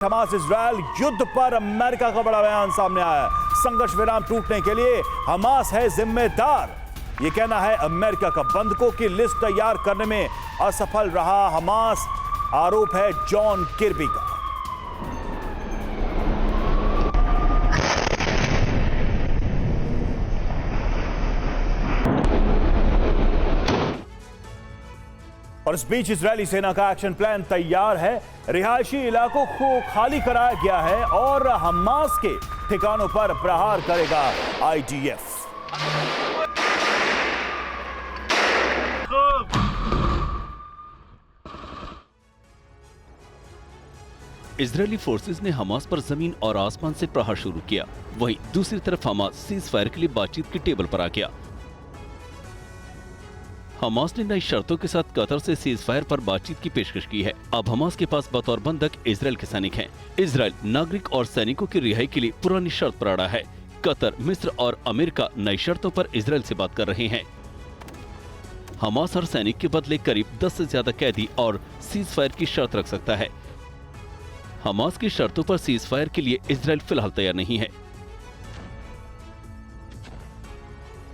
Hamas Israel युद्ध पर America का बड़ा बयान सामने आया है। संघर्ष विराम टूटने के लिए हमास है जिम्मेदार, ये कहना है अमेरिका का। बंधकों की लिस्ट तैयार करने में असफल रहा हमास, आरोप है जॉन किर्बी का। और इस बीच इजरायली सेना का एक्शन प्लान तैयार है। रिहायशी इलाकों को खाली कराया गया है और हमास के ठिकानों पर प्रहार करेगा आईडीएफ। इजरायली फोर्सेस ने हमास पर जमीन और आसमान से प्रहार शुरू किया। वहीं दूसरी तरफ हमास सीज फायर के लिए बातचीत की टेबल पर आ गया। हमास ने नई शर्तों के साथ कतर से सीज फायर पर बातचीत की पेशकश की है। अब हमास के पास बतौर बंधक इजरायल के सैनिक हैं। इजरायल नागरिक और सैनिकों की रिहाई के लिए पुरानी शर्त पर अड़ा है। कतर, मिस्र और अमेरिका नई शर्तों पर इजरायल से बात कर रहे हैं। हमास हर सैनिक के बदले करीब 10 से ज्यादा कैदी और सीज फायर की शर्त रख सकता है। हमास की शर्तों पर सीज फायर के लिए इजरायल फिलहाल तैयार नहीं है।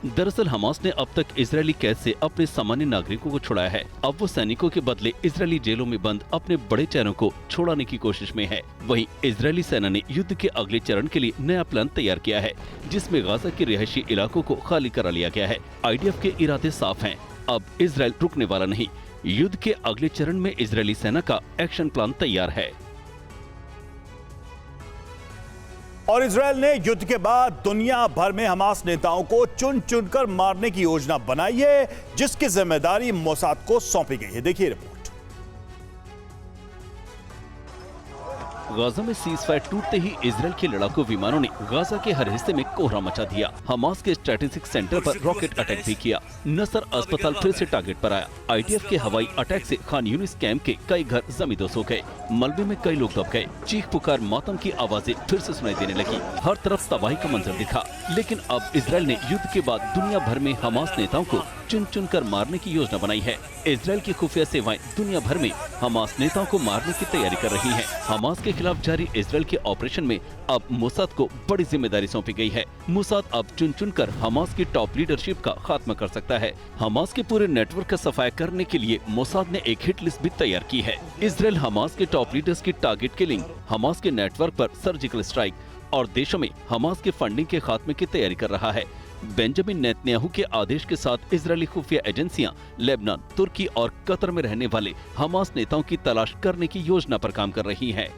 दरअसल हमास ने अब तक इजरायली कैद से अपने सामान्य नागरिकों को छुड़ाया है। अब वो सैनिकों के बदले इजरायली जेलों में बंद अपने बड़े चेहरों को छुड़ाने की कोशिश में है। वहीं इजरायली सेना ने युद्ध के अगले चरण के लिए नया प्लान तैयार किया है, जिसमें गाजा के रिहायशी इलाकों को खाली करा लिया गया है। आईडीएफ के इरादे साफ हैं, अब इजरायल रुकने वाला नहीं। युद्ध के अगले चरण में इजरायली सेना का एक्शन प्लान तैयार है। और इजरायल ने युद्ध के बाद दुनिया भर में हमास नेताओं को चुन चुनकर मारने की योजना बनाई है, जिसकी जिम्मेदारी मोसाद को सौंपी गई है। देखिए रिपोर्ट। गाजा में सीज फायर टूटते ही इजरायल के लड़ाकू विमानों ने गाजा के हर हिस्से में कोहरा मचा दिया। हमास के स्ट्रेटेजिक सेंटर पर रॉकेट अटैक भी किया। नसर अस्पताल फिर से टारगेट पर आया। आईडीएफ के हवाई अटैक से खान यूनिस कैंप के कई घर जमींदोज हो गए। मलबे में कई लोग दब गए। चीख पुकार मातम की आवाजें फिर से सुनाई देने लगी। हर तरफ तबाही का मंजर दिखा। लेकिन अब इजरायल ने युद्ध के बाद दुनिया भर में हमास नेताओं को चुन चुन कर मारने की योजना बनाई है। इजरायल की खुफिया सेवाएं दुनिया भर में हमास नेताओं को मारने की तैयारी कर रही हैं। हमास के खिलाफ जारी इजरायल के ऑपरेशन में अब मोसाद को बड़ी जिम्मेदारी सौंपी गई है। मोसाद अब चुन चुन कर हमास की टॉप लीडरशिप का खात्मा कर सकता है। हमास के पूरे नेटवर्क का सफाया करने के लिए मोसाद ने एक हिट लिस्ट भी तैयार की है। इजरायल हमास के टॉप लीडर्स की टारगेट किलिंग, हमास के नेटवर्क पर सर्जिकल स्ट्राइक और देशों में हमास के फंडिंग के खात्मे की तैयारी कर रहा है। बेंजामिन नेतन्याहू के आदेश के साथ इजरायली खुफिया एजेंसियां लेबनान, तुर्की और कतर में रहने वाले हमास नेताओं की तलाश करने की योजना पर काम कर रही हैं।